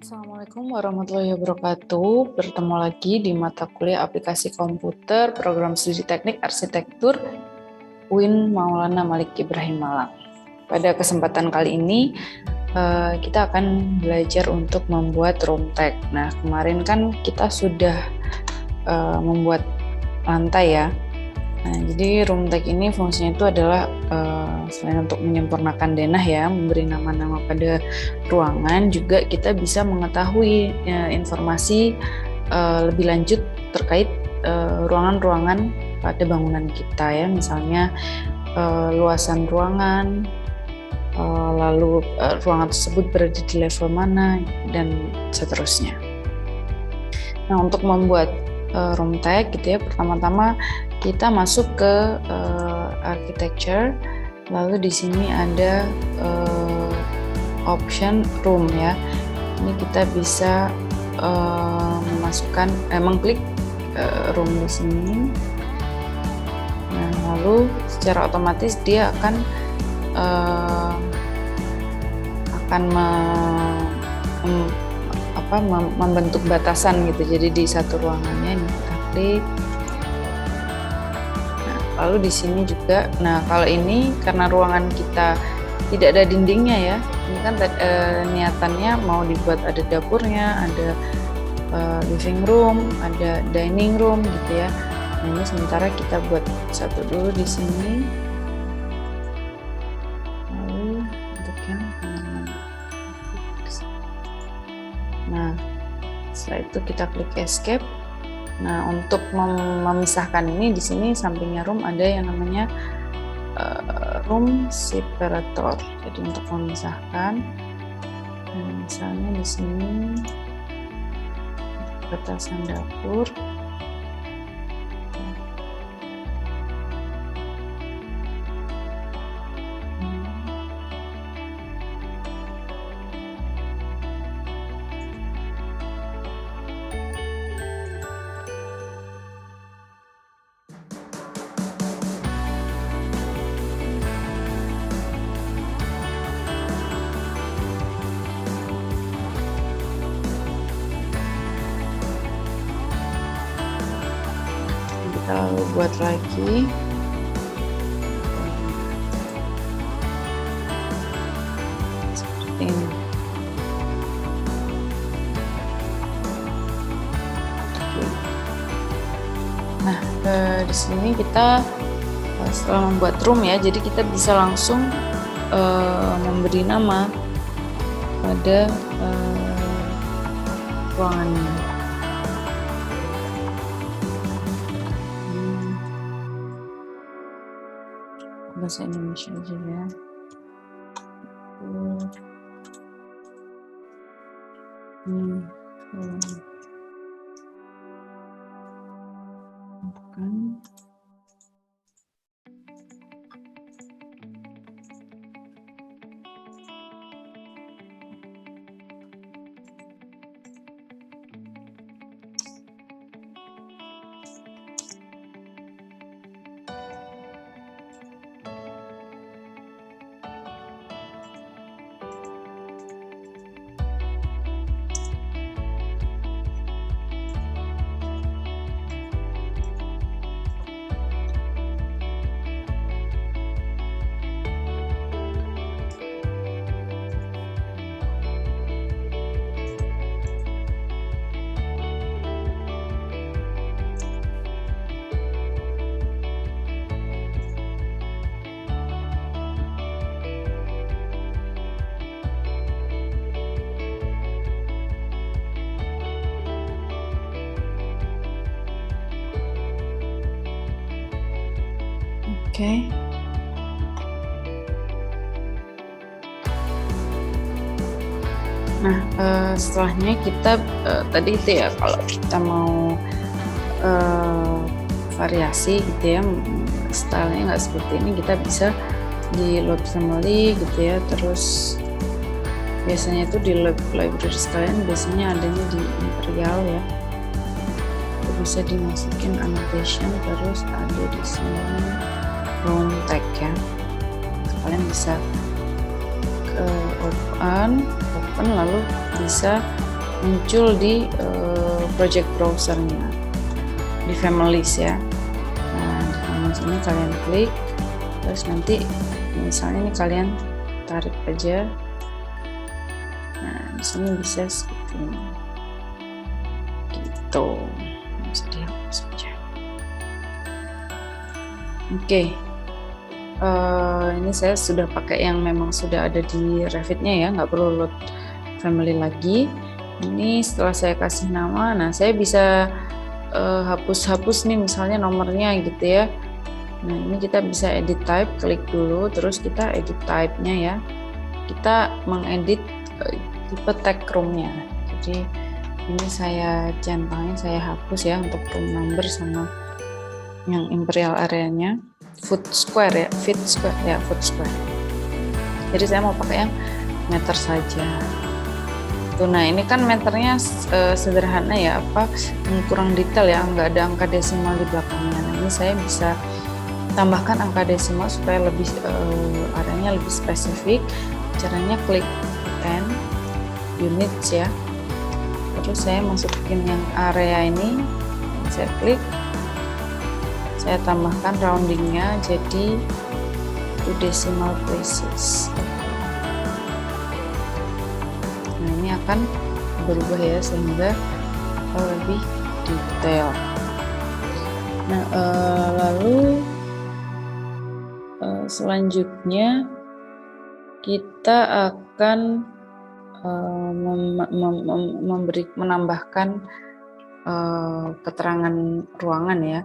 Assalamualaikum warahmatullahi wabarakatuh. Bertemu lagi di mata kuliah aplikasi komputer, program studi teknik arsitektur UIN Maulana Malik Ibrahim Malang. Pada kesempatan kali ini kita akan belajar untuk membuat room tag. Nah, kemarin kan kita sudah membuat lantai ya. Nah, jadi room tag ini fungsinya itu adalah selain untuk menyempurnakan denah ya, memberi nama-nama pada ruangan, juga kita bisa mengetahui informasi lebih lanjut terkait ruangan-ruangan pada bangunan kita ya, misalnya luasan ruangan, lalu ruangan tersebut berada di level mana, dan seterusnya. Nah, untuk membuat room tag gitu ya, pertama-tama kita masuk ke architecture, lalu di sini ada option room ya. Ini kita bisa memasukkan, mengklik room di sini. Nah, lalu secara otomatis dia akan membentuk batasan gitu. Jadi di satu ruangannya ini kita klik. Nah, lalu di sini juga, nah kalau ini karena ruangan kita tidak ada dindingnya ya, ini kan niatannya mau dibuat ada dapurnya, ada living room, ada dining room gitu ya. Nah, ini sementara kita buat satu dulu di sini. Lalu untuk yang nah, setelah itu kita klik escape. Nah, untuk memisahkan ini, di sini sampingnya room ada yang namanya room separator. Jadi untuk memisahkan, misalnya di sini batasan dapur. Kita lalu buat lagi. Seperti ini. Nah, di sini kita setelah membuat room ya, jadi kita bisa langsung memberi nama pada ruangannya. Bahasa Indonesia aja ya. Bukan. Oke. Nah, setelahnya kita tadi itu ya, kalau kita mau variasi gitu ya, stylenya nggak seperti ini, kita bisa di load family gitu ya. Terus biasanya itu di library sekalian, biasanya adanya di imperial ya. Bisa dimasukin annotation, terus ada di sini room tag ya. Kalian bisa ke open lalu bisa muncul di project browsernya di families ya. Nah, di families ini kalian klik, terus nanti misalnya ini kalian tarik aja. Nah, di sini bisa seperti ini. Gitu. Bisa dihapus saja. Oke. Ini saya sudah pakai yang memang sudah ada di Revit-nya ya, nggak perlu load family lagi. Ini setelah saya kasih nama, nah saya bisa hapus-hapus nih misalnya nomornya gitu ya. Nah, ini kita bisa edit type, klik dulu, terus kita edit type-nya ya. Kita mengedit tipe tag room-nya. Jadi ini saya centangnya, saya hapus ya untuk room number sama yang imperial area-nya. Foot square ya, feet square ya, foot square. Jadi saya mau pakai yang meter saja. Tuh, nah ini kan meternya sederhana ya, kurang detail ya, nggak ada angka desimal di belakangnya. Nah, ini saya bisa tambahkan angka desimal supaya lebih areanya lebih spesifik. Caranya klik 10 units ya. Terus saya masukin yang area ini, saya klik. Saya tambahkan roundingnya jadi 2 decimal places. Nah, ini akan berubah ya sehingga lebih detail. Nah, lalu selanjutnya kita akan menambahkan keterangan ruangan ya.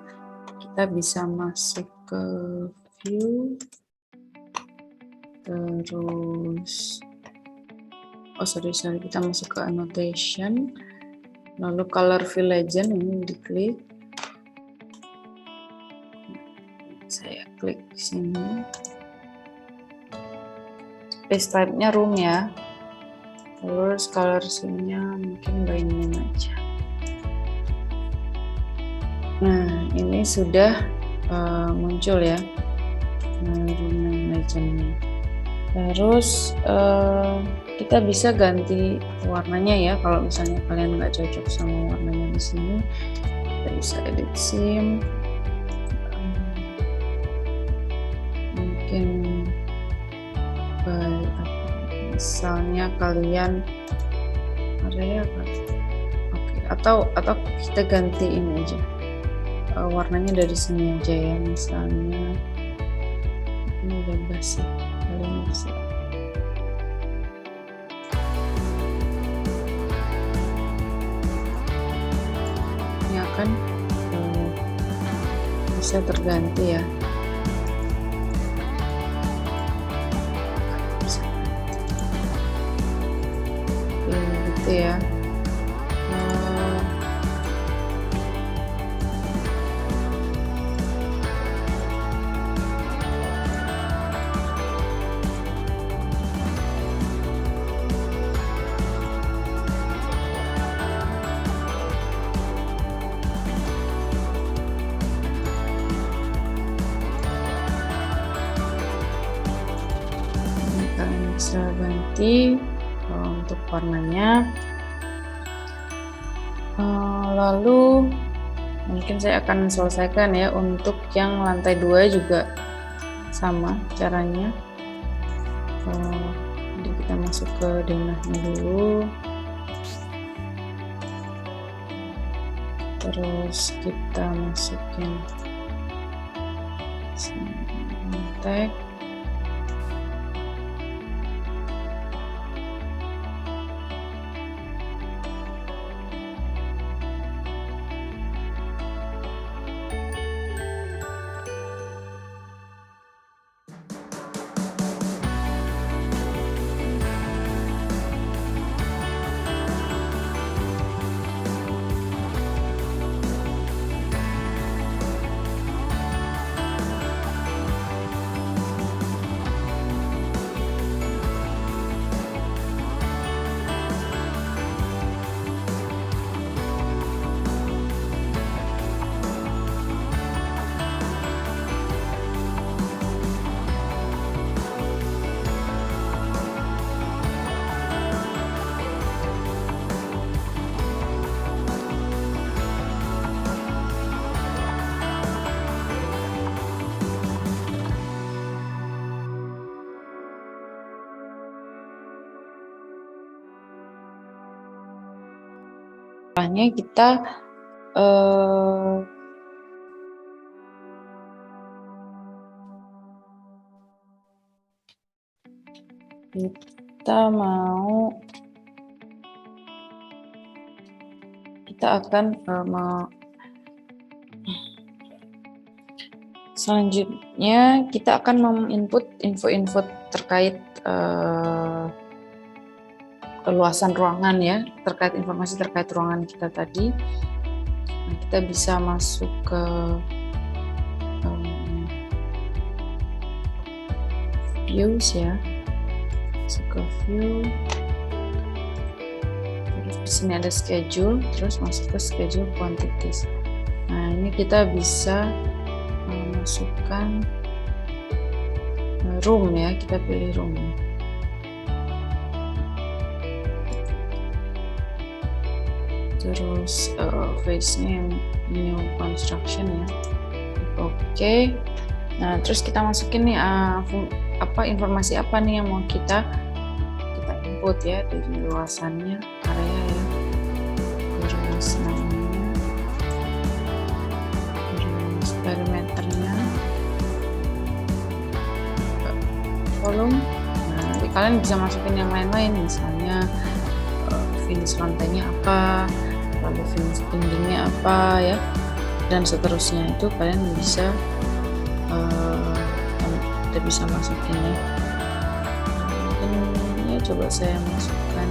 Kita bisa masuk ke view, terus kita masuk ke annotation, lalu color fill legend ini diklik. Saya klik di sini. Space type-nya room ya. Terus color scheme-nya mungkin by name aja. Nah, ini sudah muncul ya room legend-nya. Terus kita bisa ganti warnanya ya. Kalau misalnya kalian nggak cocok sama warnanya di sini, kita bisa edit sim. Mungkin misalnya kalian area apa? Oke, atau kita ganti ini aja. Warnanya dari sini aja ya, misalnya ini bebas ya, kalian bisa ini akan bisa terganti ya. Gitu ya. Bisa ganti untuk warnanya. Lalu mungkin saya akan selesaikan ya untuk yang lantai 2 juga sama caranya. Jadi kita masuk ke denahnya dulu, terus kita masukin tag. setelahnya kita selanjutnya kita akan menginput info-info terkait luasan ruangan ya, terkait informasi terkait ruangan kita tadi. Nah, kita bisa masuk ke views ya, masuk ke view, terus di sini ada schedule, terus masuk ke schedule quantities. Nah, ini kita bisa masukkan room ya, kita pilih room. Terus phase-nya yang new construction ya. Oke. Nah, terus kita masukin nih informasi apa nih yang mau kita input ya, dari luasannya, area ya. Terus namanya, terus perimeternya, volume. Nah, nanti kalian bisa masukin yang lain-lain, misalnya finish lantainya apa, lalu finish dindingnya apa ya, dan seterusnya. Itu kalian bisa kita bisa masukin ya. Mungkin ya coba saya masukkan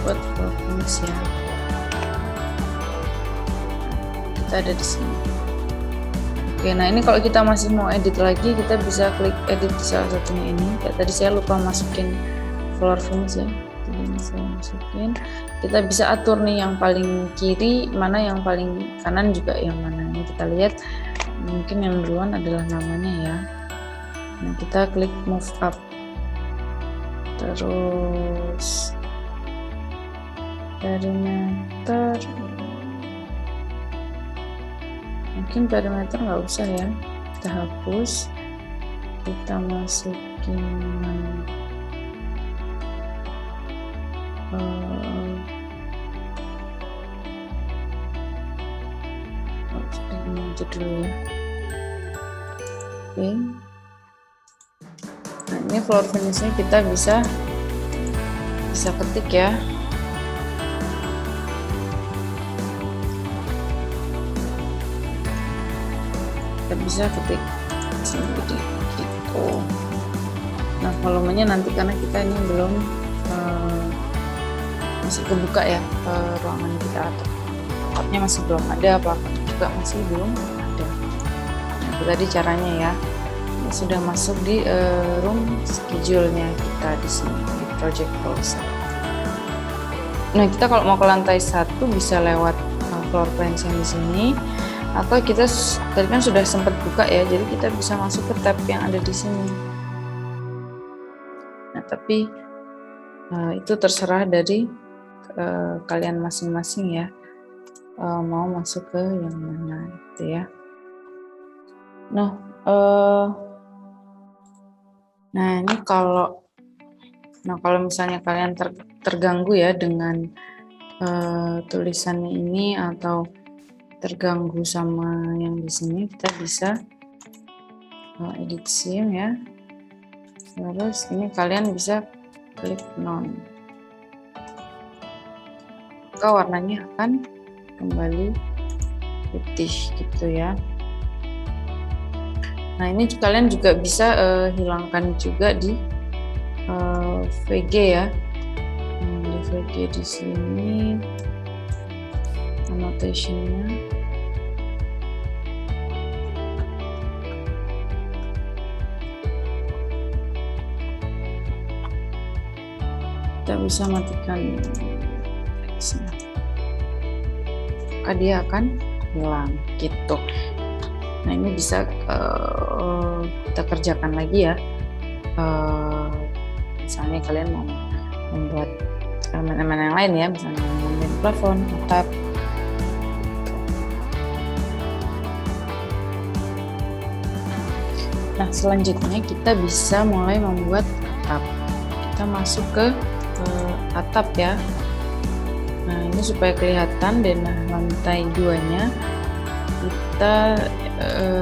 buat finish ya. Kita ada di sini. Oke, nah ini kalau kita masih mau edit lagi, kita bisa klik edit di salah satunya ini. Kayak tadi saya lupa masukin floor finish ya. Jadi ini saya masukin. Kita bisa atur nih yang paling kiri mana, yang paling kanan juga yang mana. Ini kita lihat, mungkin yang duluan adalah namanya ya. Nah, kita klik move up. Terus perimeter. Mungkin perimeter nggak usah ya, kita hapus, kita masukin dulu ya. Oke. Nah, ini floor finishnya kita bisa ketik ya. Kita bisa ketik sini gitu. Nah, volumenya nanti karena kita ini belum masih kebuka ya, ruangan kita atau atapnya masih belum ada, plafon juga masih belum ada. Nah, itu tadi caranya ya. Ini sudah masuk di room schedule-nya kita di sini di project browser. Nah, kita kalau mau ke lantai 1 bisa lewat floor plans yang di sini, atau kita tadi kan sudah sempat buka ya, jadi kita bisa masuk ke tab yang ada di sini. Nah, tapi itu terserah dari kalian masing-masing ya, mau masuk ke yang mana gitu ya. Nah ini kalau misalnya kalian terganggu ya dengan tulisannya ini, atau terganggu sama yang di sini, kita bisa edit sim ya. Terus ini kalian bisa klik none, maka warnanya akan kembali putih gitu ya. Nah, ini kalian juga bisa hilangkan juga di VG ya. Di VG di sini annotation-nya. Kita bisa matikan teksnya, maka dia akan hilang gitu. Nah, ini bisa kita kerjakan lagi ya. Misalnya kalian mau membuat elemen-elemen yang lain ya, misalnya membuat plafon, atap. Nah, selanjutnya kita bisa mulai membuat atap. Kita masuk ke atap ya. Nah, ini supaya kelihatan denah lantai 2-nya, kita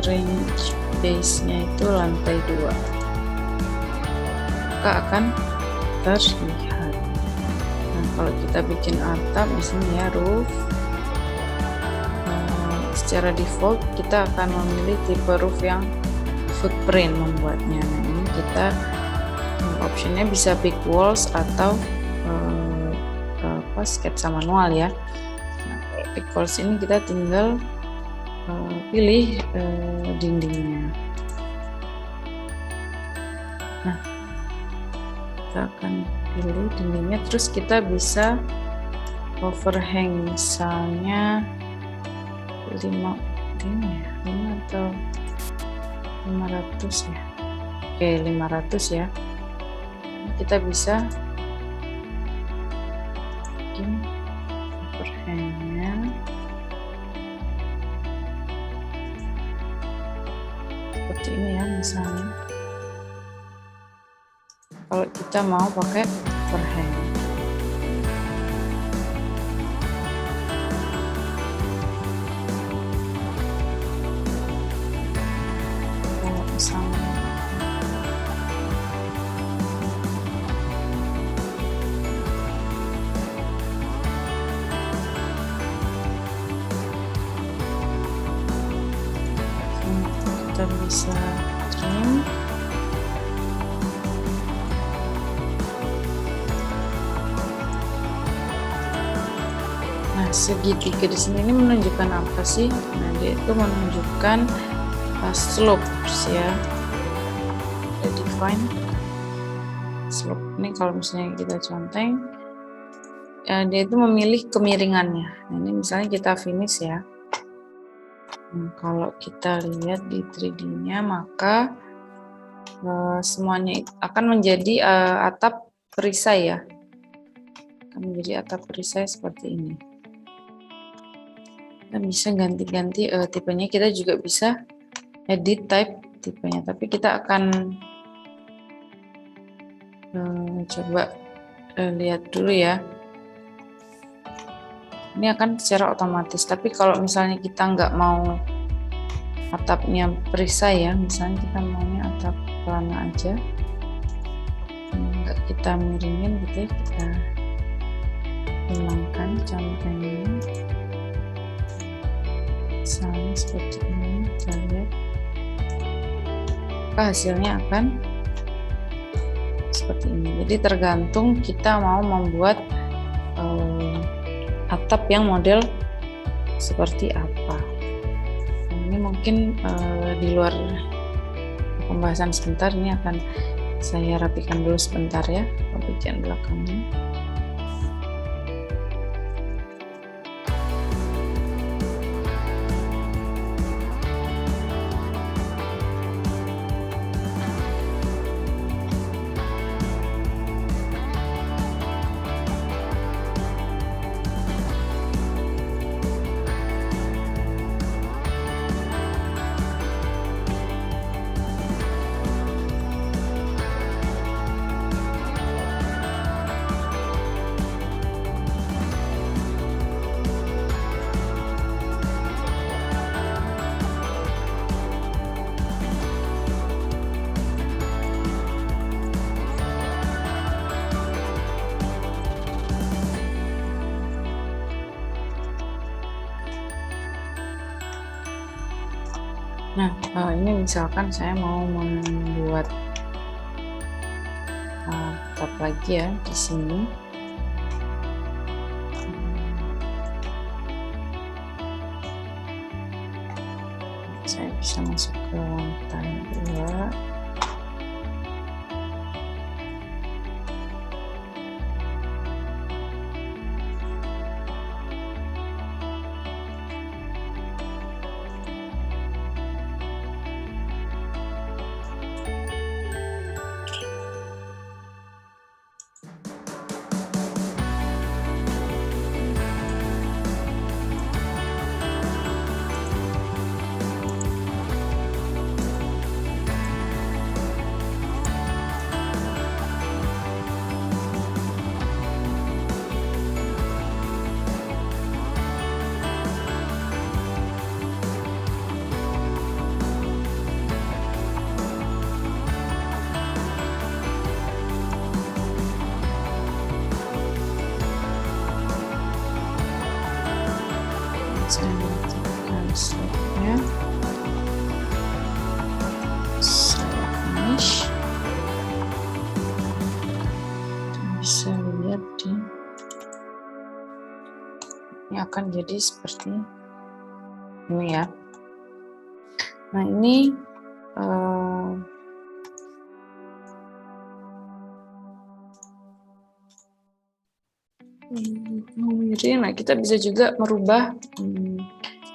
range base-nya itu lantai 2, maka akan terlihat. Nah, kalau kita bikin atap di sini ya, roof, secara default kita akan memilih tipe roof yang footprint membuatnya. Nah, ini kita optionnya bisa big walls atau sketsa manual ya. Nah, kalau big walls ini kita tinggal pilih dindingnya. Nah, kita akan pilih dindingnya, terus kita bisa overhang misalnya 5 atau 500 ya. Oke, 500 ya. Kita bisa bikin overhangnya seperti ini ya misalnya. Kalau kita mau pakai overhang. Kalau misalnya kita bisa trim. Nah, segitiga di sini ini menunjukkan apa sih? Nah, dia itu menunjukkan slopes ya. Define slope ini kalau misalnya kita conteng, dia itu memilih kemiringannya. Nah, ini misalnya kita finish ya. Nah, kalau kita lihat di 3D-nya, maka semuanya akan menjadi atap perisai ya. Akan menjadi atap perisai seperti ini. Kita bisa ganti-ganti tipenya. Kita juga bisa edit type tipenya. Tapi kita akan coba lihat dulu ya. Ini akan secara otomatis, tapi kalau misalnya kita nggak mau atapnya perisai ya, misalnya kita maunya atap pelana aja, nggak kita miringin gitu ya, kita hilangkan contengnya, misalnya seperti ini. Kita lihat maka hasilnya akan seperti ini. Jadi tergantung kita mau membuat atap yang model seperti apa. Nah, ini mungkin di luar pembahasan sebentar, ini akan saya rapikan dulu sebentar ya bagian belakangnya. Nah, ini misalkan saya mau membuat atap lagi ya di sini. Saya bisa masuk ke lantai 2. saya matikan slide-nya, saya finish. Bisa lihat ini akan jadi seperti ini ya. Nah ini nah kita bisa juga merubah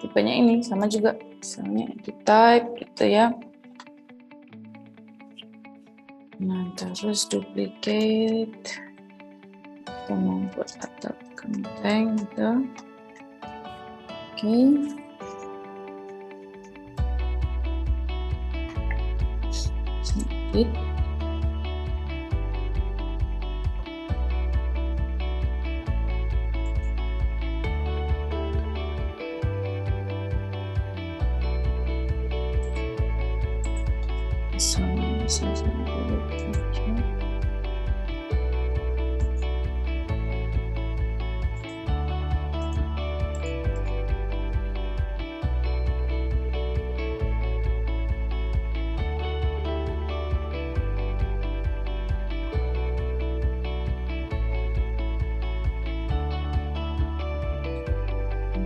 tipenya ini, sama juga misalnya di type gitu ya. Nah terus duplicate, kita membuat atap genteng gitu. Oke. Sedikit.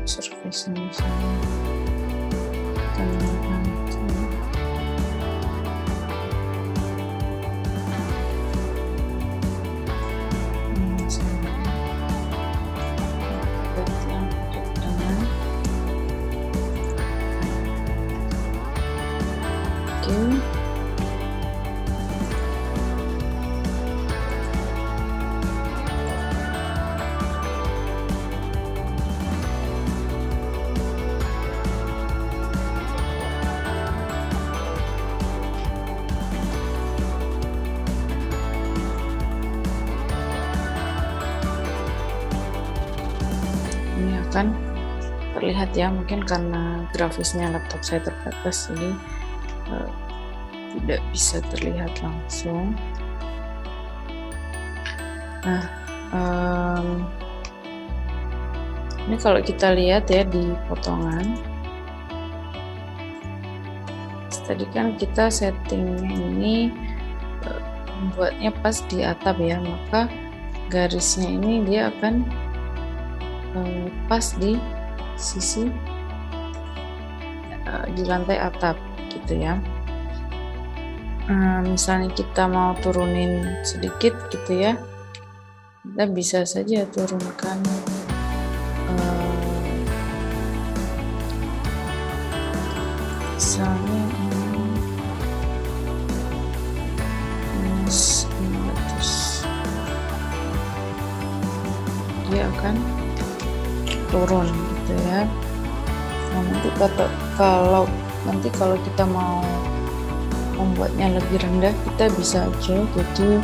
Surface-nya misalnya kan terlihat ya, mungkin karena grafisnya laptop saya terbatas jadi tidak bisa terlihat langsung. Nah ini kalau kita lihat ya di potongan tadi kan kita settingnya ini membuatnya pas di atap ya, maka garisnya ini dia akan pas di sisi di lantai atap gitu ya. Misalnya kita mau turunin sedikit gitu ya, kita bisa saja turunkan misalnya -500, dia akan turun gitu ya. Nah nanti kalau kita mau membuatnya lebih rendah, kita bisa aja jadi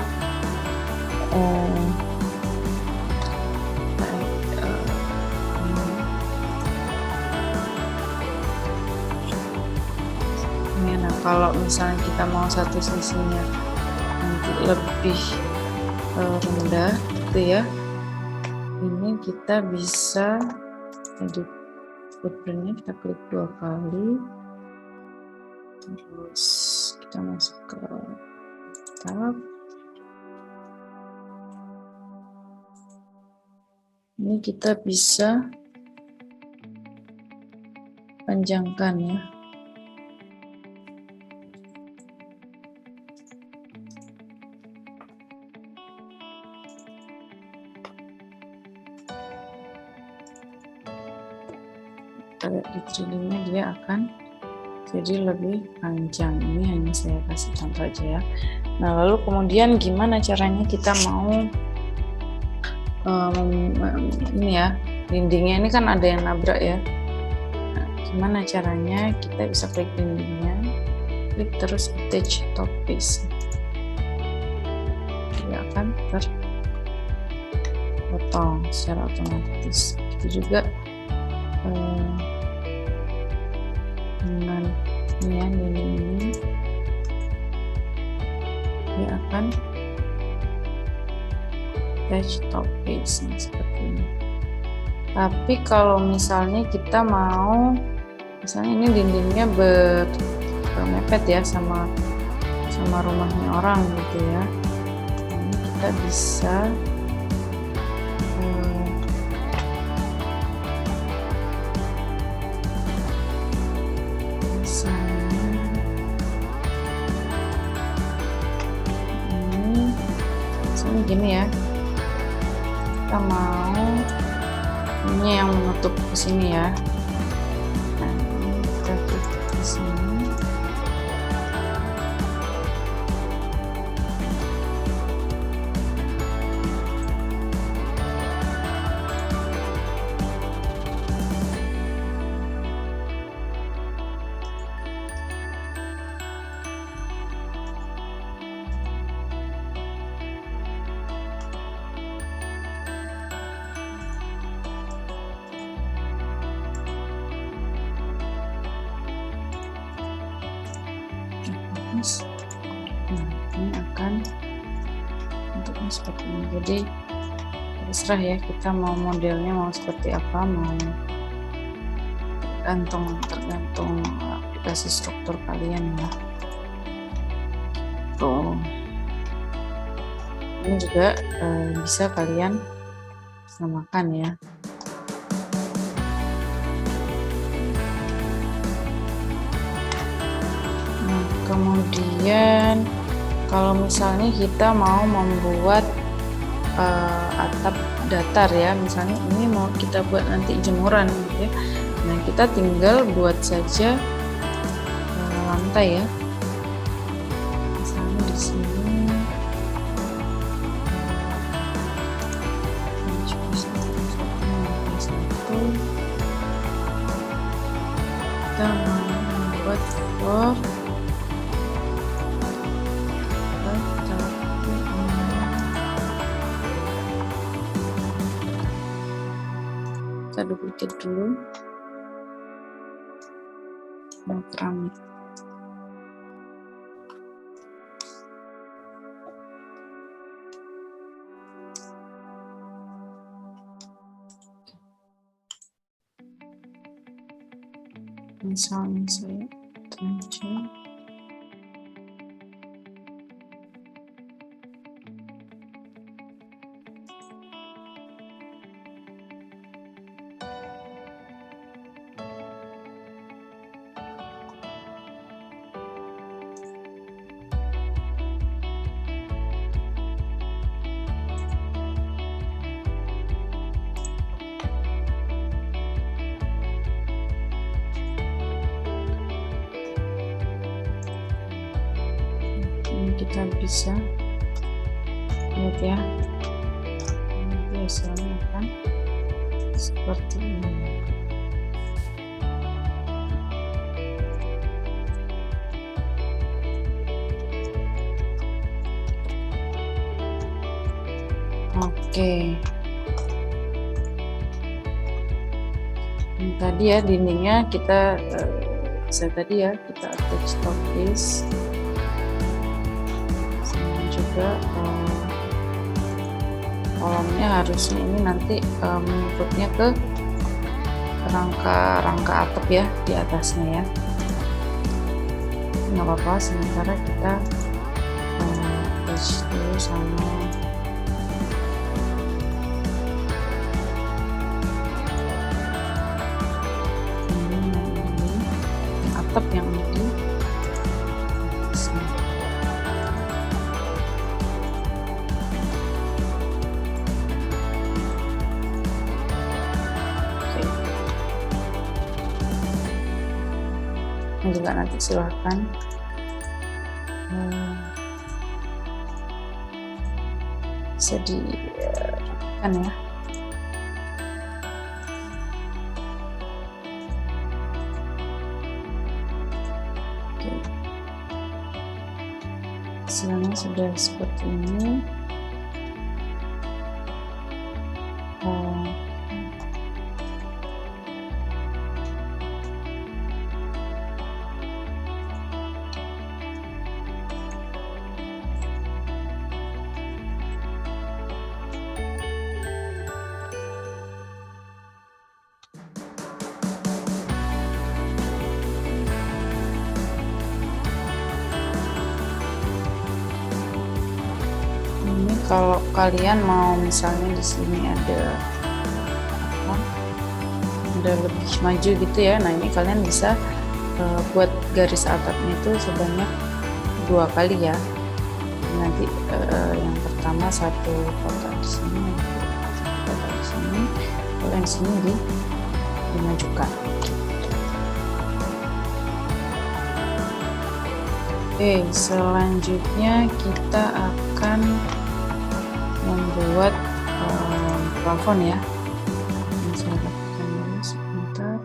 nah kalau misalnya kita mau satu sisinya nanti lebih rendah gitu ya, ini kita bisa edit footprintnya, kita klik 2 kali, terus kita masuk ke tab, ini kita bisa panjangkan ya. Di 3D-nya dia akan jadi lebih panjang. Ini hanya saya kasih contoh aja ya. Nah lalu kemudian gimana caranya kita mau ini ya, dindingnya ini kan ada yang nabrak ya. Nah, gimana caranya? Kita bisa klik dindingnya, klik terus attach top piece, dia akan terpotong secara otomatis. Itu juga dengan ini ya, ini dia akan attach top piece seperti ini. Tapi kalau misalnya kita mau, misalnya ini dindingnya bermepet ya sama rumahnya orang gitu ya, ini kita bisa misalnya gini ya, kita mau ini yang menutup ke sini ya. Nah, ini kita tutup di sini. Nah, ini akan bentuknya seperti ini. Jadi terserah ya, kita mau modelnya mau seperti apa, mau tergantung aplikasi struktur kalian ya. Tuh, ini juga bisa kalian samakan ya. Kemudian kalau misalnya kita mau membuat atap datar ya, misalnya ini mau kita buat nanti jemuran gitu ya. Nah, kita tinggal buat saja lantai ya. Misalnya di sini kita mau membuat floor. Kita duplicate dulu keramik. Misalnya saya tranche. Kita bisa lihat ya, nanti hasilnya akan seperti ini. Oke, ini tadi ya dindingnya kita bisa tadi ya kita attach top piece. Juga kolomnya harusnya ini nanti mengikutnya ke rangka atap ya di atasnya ya. Nggak apa-apa, sementara kita attach dulu sama ini atap yang ini. Juga nanti silahkan bisa dirapikan ya. Oke, hasilnya sudah seperti ini. kalau kalian mau misalnya di sini ada lebih maju gitu ya, nah ini kalian bisa buat garis atapnya itu sebanyak 2 kali ya. Nanti yang pertama satu kotak di sini, satu kotak di sini, kalau yang sini dimajukan. Oke, selanjutnya kita akan membuat plafon ya. Saya lakukan dulu sebentar.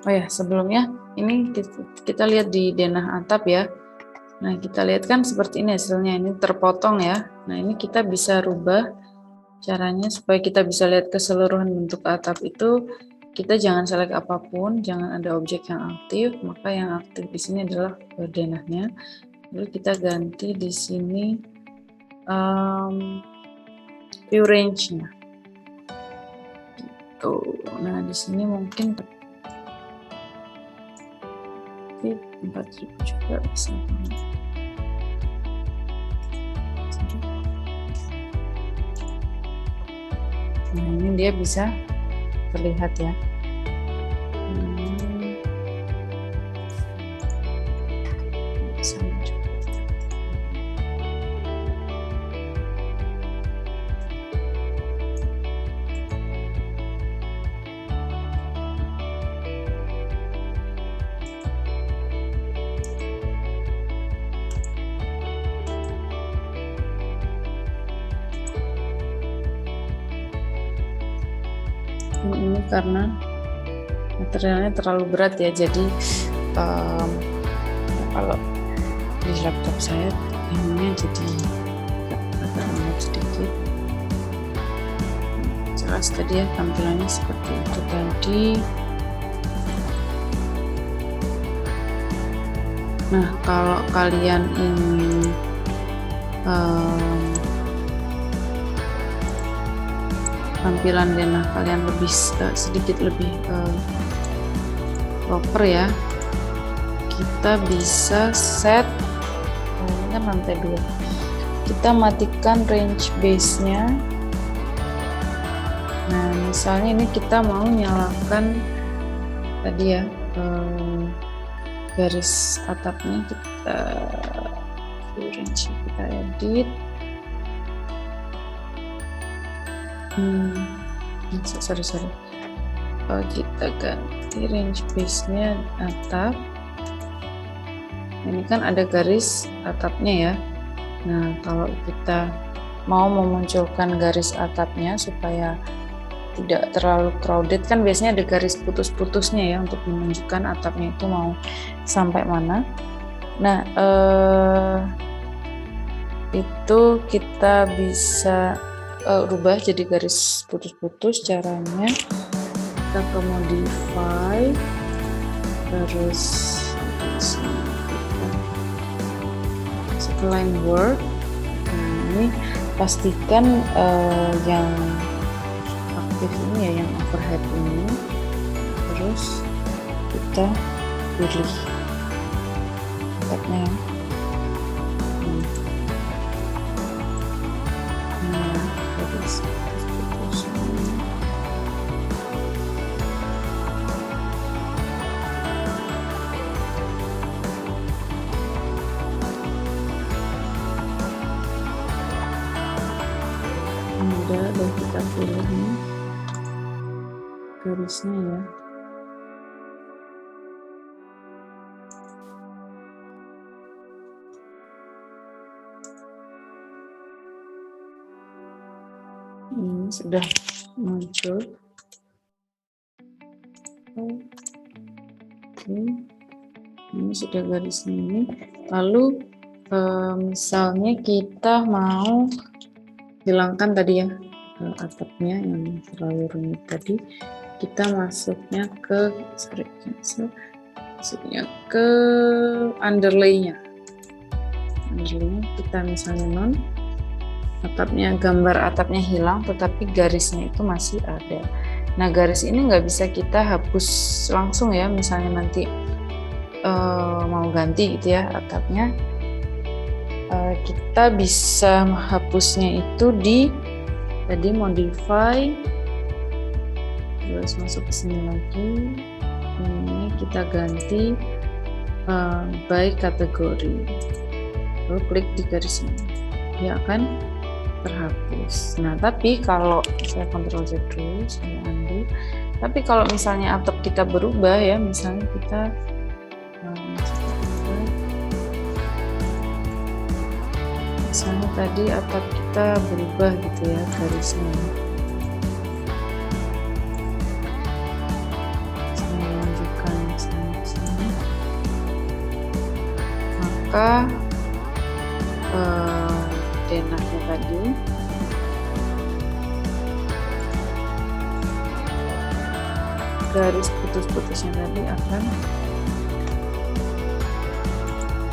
Oh ya, sebelumnya ini kita lihat di denah atap ya. Nah, kita lihat kan seperti ini hasilnya, ini terpotong ya. Nah, ini kita bisa rubah caranya supaya kita bisa lihat keseluruhan bentuk atap itu. Kita jangan select apapun, jangan ada objek yang aktif, maka yang aktif di sini adalah denahnya. Lalu kita ganti di sini view range-nya. Gitu. Nah, di sini mungkin 4.000 juga bisa. Nah, ini dia bisa terlihat ya. Ini karena materialnya terlalu berat ya, jadi kalau di laptop saya ininya jadi agak lembut sedikit. Jelas tadi ya tampilannya seperti itu tadi. Nah, kalau kalian ingin tampilan denah kalian lebih sedikit lebih proper ya, kita bisa set kan lantai 2, kita matikan range base nya. Nah, misalnya ini kita mau nyalakan tadi ya garis atapnya, kita range kita edit. Sorry. Kita ganti range base-nya atap. Ini kan ada garis atapnya ya. Nah, kalau kita mau memunculkan garis atapnya supaya tidak terlalu crowded, kan biasanya ada garis putus-putusnya ya untuk menunjukkan atapnya itu mau sampai mana. Nah, itu kita bisa rubah jadi garis putus-putus. Caranya kita ke modify, terus line work. Nah, ini pastikan yang aktif ini ya, yang overhead ini, terus kita pilih tabnya. Udah kita pilih nih garisnya ya. Ini sudah muncul. Oke. Ini sudah garisnya ini. Lalu misalnya kita mau hilangkan tadi ya atapnya yang terlalu rumit tadi, kita masuknya ke underlay-nya. Kita misalnya atapnya, gambar atapnya hilang tetapi garisnya itu masih ada. Nah, garis ini nggak bisa kita hapus langsung ya, misalnya nanti mau ganti gitu ya atapnya, kita bisa menghapusnya itu di tadi modify, terus masuk ke sini lagi, ini kita ganti by kategori, lalu klik di garis ini, dia akan terhapus. Nah, tapi kalau saya Ctrl Z dulu, saya undo. Tapi kalau misalnya atap kita berubah ya, misalnya kita misalnya tadi atap kita berubah gitu ya garisnya. Saya lanjutkan misalnya ke sini. Maka denahnya tadi garis putus-putusnya tadi akan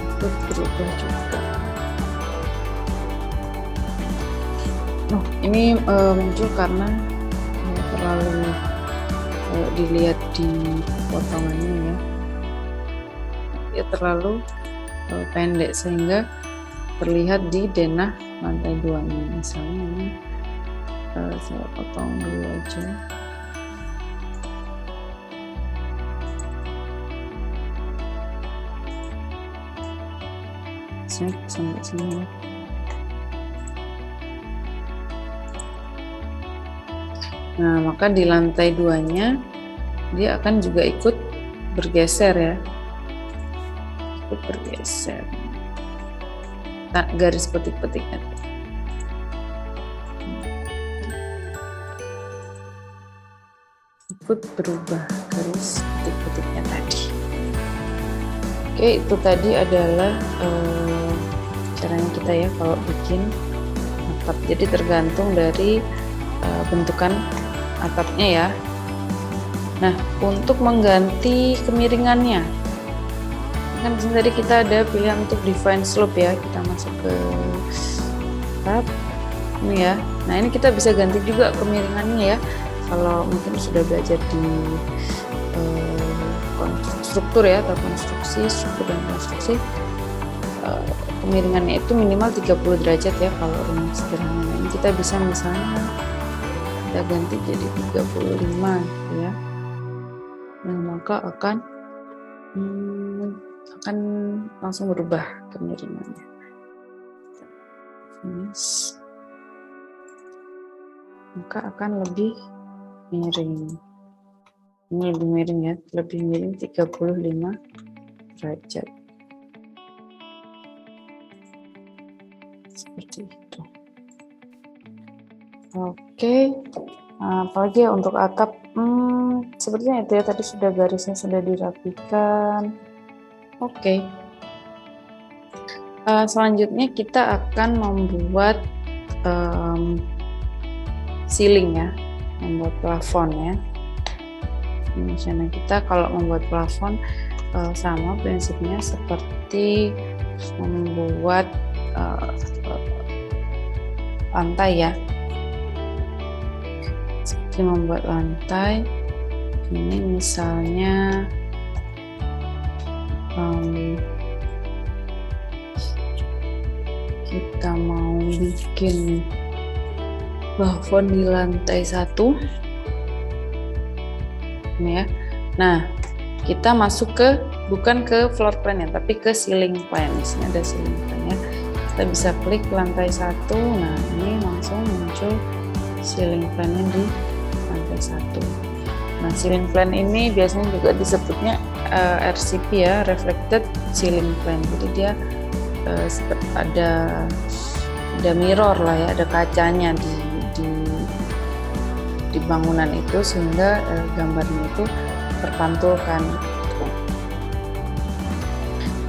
ikut berubah juga. Ini muncul karena terlalu dilihat di potongannya ya terlalu pendek sehingga terlihat di denah lantai 2-nya. Misalnya ini saya potong dulu aja. Saya sampai sini. Nah, maka di lantai 2-nya dia akan juga ikut bergeser ya. Ikut bergeser. Nah, garis petik-petiknya. Ikut berubah garis petik-petiknya tadi. Oke, itu tadi adalah caranya kita ya kalau bikin atap. Jadi tergantung dari bentukan atapnya ya. Nah, untuk mengganti kemiringannya, kan tadi kita ada pilihan untuk define slope ya. Kita masuk ke tab ini ya. Nah, ini kita bisa ganti juga kemiringannya ya. Kalau mungkin sudah belajar di struktur ya, atau struktur dan konstruksi, kemiringannya itu minimal 30 derajat ya kalau rumah sederhana. Ini kita bisa misalnya kita ganti jadi 35 ya. Nah, maka akan langsung berubah kemiringannya. Maka akan lebih miring. Ini lebih miring ya, lebih miring 35 derajat. Seperti itu. Oke. Nah, apalagi ya untuk atap, sepertinya itu ya, tadi sudah garisnya sudah dirapikan. Oke. Selanjutnya kita akan membuat ceiling ya, membuat plafon ya. Misalnya kita kalau membuat plafon sama prinsipnya seperti membuat lantai ya. Seperti membuat lantai, ini misalnya kita mau bikin plafon di lantai 1 ini ya. Nah, kita masuk ke bukan ke floor plan ya, tapi ke ceiling plan. Di sini ada ceiling plan ya. Kita bisa klik lantai 1. Nah, ini langsung muncul ceiling plan-nya di lantai 1. Nah, ceiling plan ini biasanya juga disebutnya RCP ya, reflected ceiling plan. Jadi dia seperti ada mirror lah ya, ada kacanya di bangunan itu sehingga gambarnya itu terpantulkan.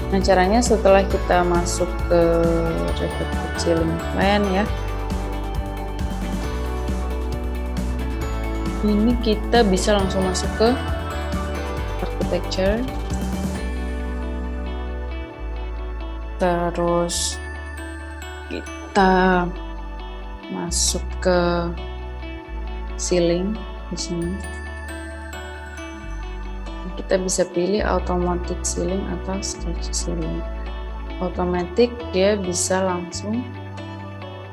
Nah, caranya setelah kita masuk ke reflected ceiling plan ya, ini kita bisa langsung masuk ke architecture, terus kita masuk ke ceiling di sini. Kita bisa pilih automatic ceiling atau sketch ceiling. otomatis dia bisa langsung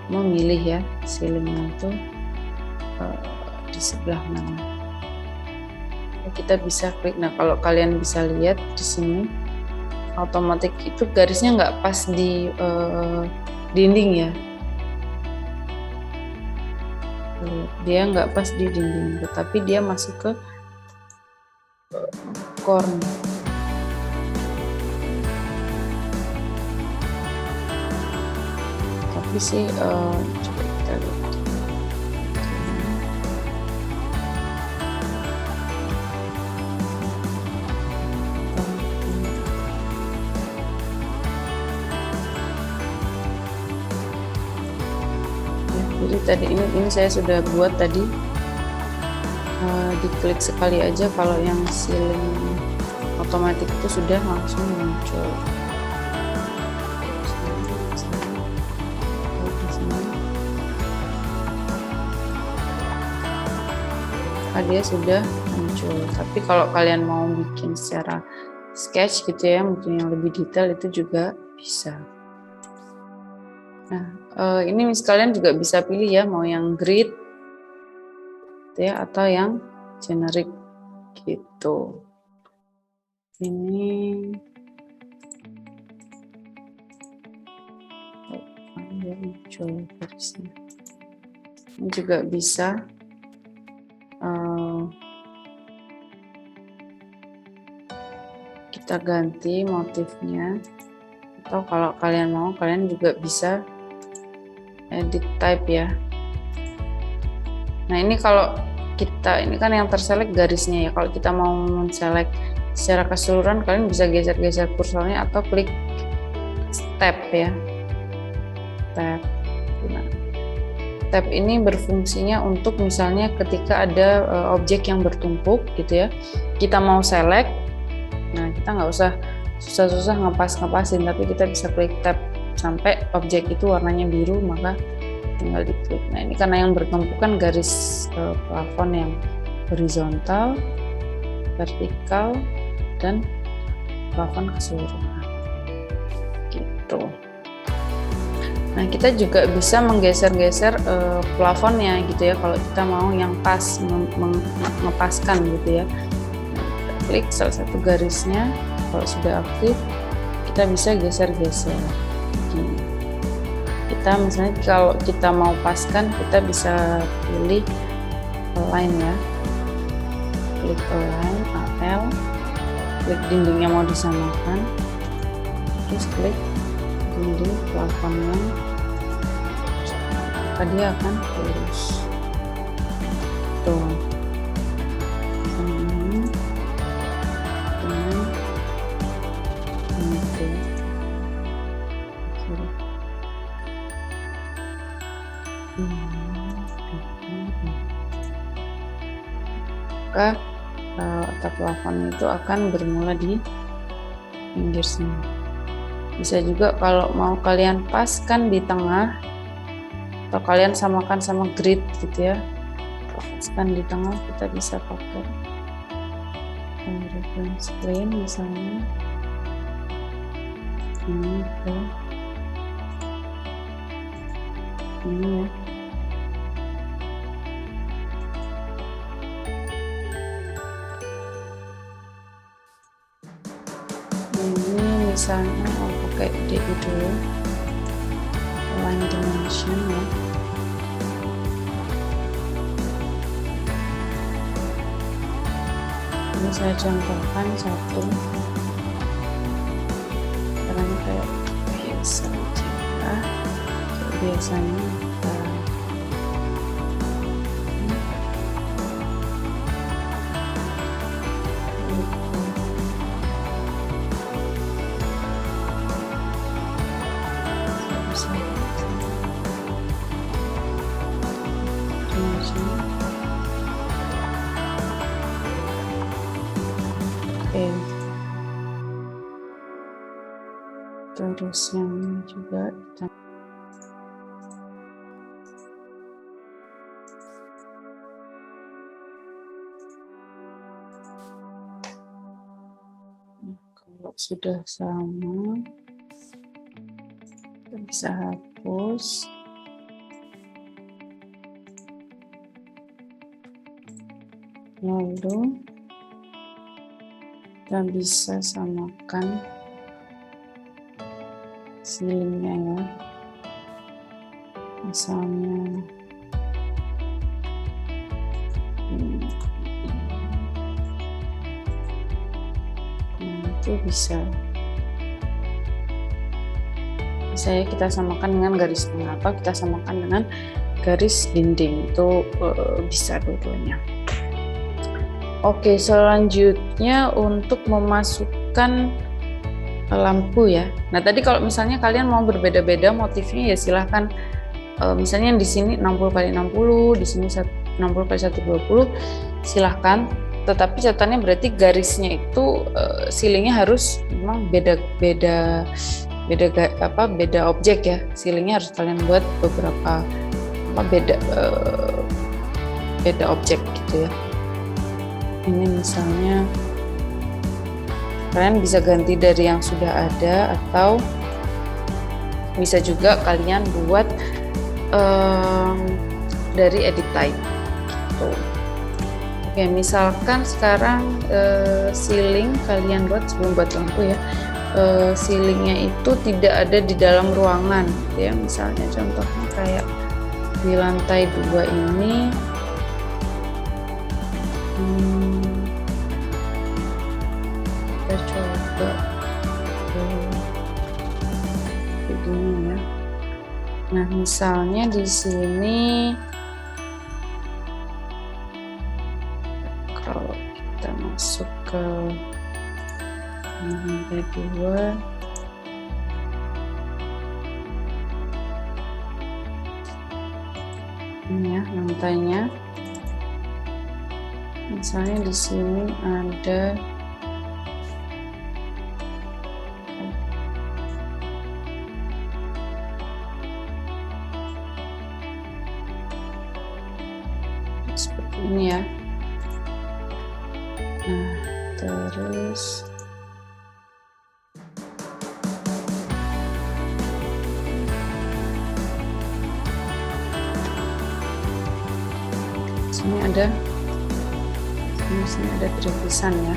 memilih ya ceilingnya itu di sebelah mana. Kita bisa klik. Nah, kalau kalian bisa lihat di sini, otomatis itu garisnya nggak pas di dinding ya. Dia nggak pas di dinding, tetapi dia masuk ke corner. Tapi sih coba kita lihat. Jadi tadi ini saya sudah buat tadi, diklik sekali aja kalau yang ceiling otomatis itu sudah langsung muncul. Dia sudah muncul. Tapi kalau kalian mau bikin secara sketch gitu ya, mungkin yang lebih detail itu juga bisa. Nah, ini kalian juga bisa pilih ya, mau yang grid ya atau yang generic gitu. Ini dia muncul garisnya. Ini juga bisa kita ganti motifnya, atau kalau kalian mau kalian juga bisa edit type ya. Nah, ini kalau kita, ini kan yang terselect garisnya ya. Kalau kita mau men-select secara keseluruhan, kalian bisa geser-geser kursornya atau klik tab ya. Tab. Nah, tab ini berfungsinya untuk misalnya ketika ada objek yang bertumpuk gitu ya, kita mau select, nah kita nggak usah susah-susah ngepas-ngepasin, tapi kita bisa klik tab sampai objek itu warnanya biru, maka tinggal diklik. Nah, ini karena yang bertumpuk kan garis plafon yang horizontal, vertikal, dan plafon keseluruhan gitu. Nah, kita juga bisa menggeser-geser plafonnya gitu ya, kalau kita mau yang pas, mengepaskan gitu ya. Kita klik salah satu garisnya, kalau sudah aktif kita bisa geser-geser gini. Kita misalnya kalau kita mau paskan, kita bisa pilih align ya, klik align, AL, klik dindingnya mau disamakan, terus klik dinding plafonnya, maka dia akan lurus tuh. Maka atap plafon itu akan bermula di pinggir sini. Bisa juga kalau mau kalian paskan di tengah, atau kalian samakan sama grid gitu ya, paskan di tengah, kita bisa pakai reference plane misalnya ini ke ini ya. Ini misalnya mau pakai DI dulu, line dimension ya. Ini saya contohkan satu, caranya kayak biasa aja ya. Kayak biasanya terus yang juga kalau sudah sama, kita bisa hapus. Lalu kita bisa samakan ceilingnya ya, misalnya itu bisa ya kita samakan dengan garis tengah, atau kita samakan dengan garis dinding, itu bisa dua-duanya. Oke, selanjutnya untuk memasukkan lampu ya. Nah, tadi kalau misalnya kalian mau berbeda-beda motifnya ya silahkan. Misalnya di sini 60x60, di sini 60x120, silahkan. Tetapi catatannya berarti garisnya itu ceilingnya harus memang beda objek ya. Ceilingnya harus kalian buat beberapa beda objek gitu ya. Ini misalnya kalian bisa ganti dari yang sudah ada, atau bisa juga kalian buat dari edit type gitu. Oke, misalkan sekarang ceiling kalian buat, sebelum buat lampu ya, ceilingnya itu tidak ada di dalam ruangan gitu ya. Misalnya contohnya kayak di lantai 2 ini, kita coba begini ya. Nah, misalnya di sini kalau kita masuk ke lantai 2, ini ya lantainya. Misalnya di sini ada seperti ini ya. Nah, terus sini ada tripisan ya,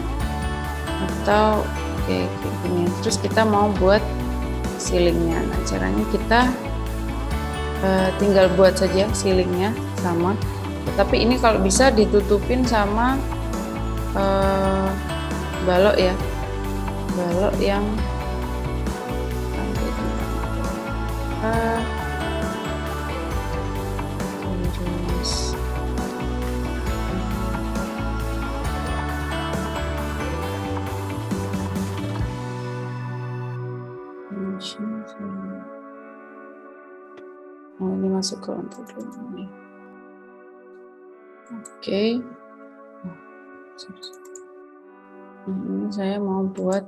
atau kayak gini. Terus kita mau buat ceilingnya. Nah, caranya kita tinggal buat saja ceilingnya sama. Tapi ini kalau bisa ditutupin sama balok ya, balok yang terus ini masuk ke lantai 2 ini. Oke. Ini saya mau buat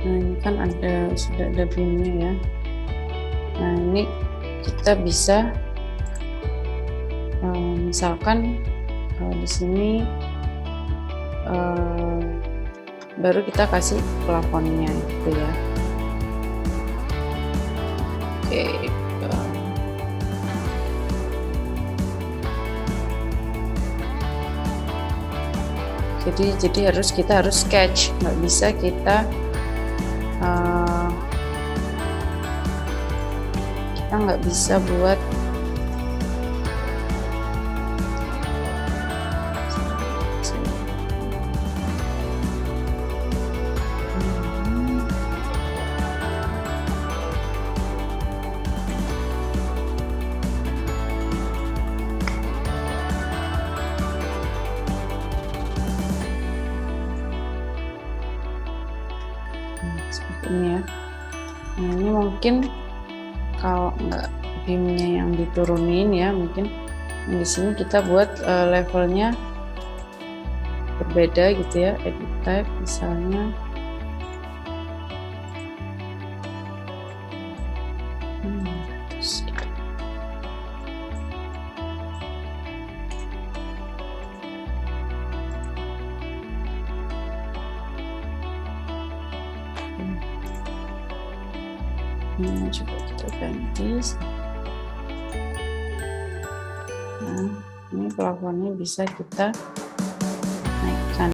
nah ini kan sudah ada beamnya ya. Nah, ini kita bisa misalkan di sini baru kita kasih plafonnya gitu ya. Oke. Jadi kita harus sketch, nggak bisa kita nggak bisa buat mungkin kalau nggak BIM-nya yang diturunin ya, mungkin di sini kita buat levelnya berbeda gitu ya, edit type misalnya. Terus gitu. Ini juga kita ganti. Nah, ini plafonnya bisa kita